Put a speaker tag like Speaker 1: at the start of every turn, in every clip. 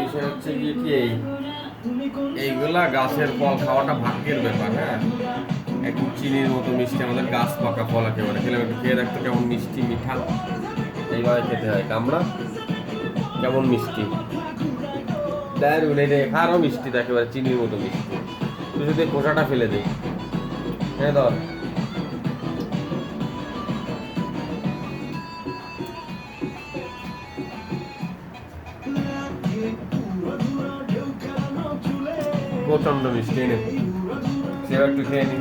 Speaker 1: বিষয় হচ্ছে কি এইগুলা গাছের ফল খাওয়াটা ভাগ্যের ব্যাপার। হ্যাঁ, একটু চিনির মতো মিষ্টি, আমাদের গাছ পাকা ফল একেবারে খেলে একটু খেয়ে দেখতো কেমন মিষ্টি মিঠা। এইভাবে খেতে হয় কামড়া, কেমন মিষ্টি দারুণ। এটা আরও মিষ্টি, একেবারে চিনির মতো মিষ্টি। তুই যদি খোসাটা ফেলে দে, হ্যাঁ ধর। প্রচন্ড মিষ্টি, এনে সে একটু খেয়ে নি,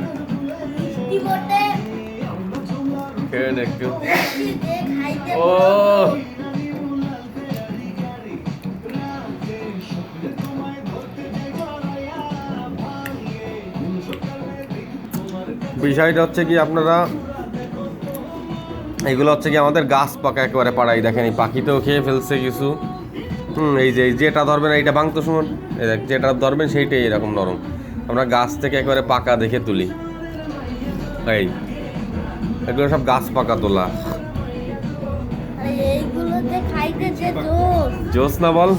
Speaker 1: খেয়ে নে একটু। ও বিষয়টা হচ্ছে কি, আপনারা এগুলো হচ্ছে কি আমাদের গাছ পাকা একেবারে পাড়াই। দেখেন এই পাখিতেও খেয়ে ফেলছে কিছু। এই যে যেটা ধরবেন এইটা ভাঙতো সুমন, এই দেখ যেটা ধরবেন সেইটাই এরকম নরম। আমরা গাছ থেকে একেবারে পাকা দেখে তুলি। এই এগুলো সব গাছ পাকা তোলা। জোস না বল,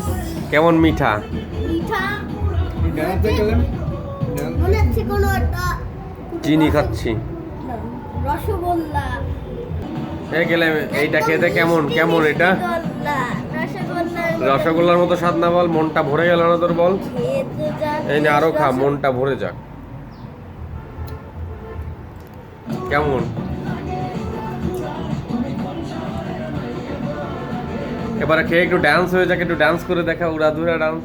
Speaker 1: কেমন মিঠা। চিনি খাচ্ছি,
Speaker 2: রসগোল্লা।
Speaker 1: গেলে এইটা খেতে কেমন কেমন এটা রসগোল্লার মতো স্বাদ না বল? মনটা ভরে গেল না তোর? বল এই না, আরো খা, মনটা ভরে যাক। কেমন এবারে খেয়ে একটু ডান্স হয়ে যাক, একটু ডান্স করে দেখা, উড়াধুরা ডান্স।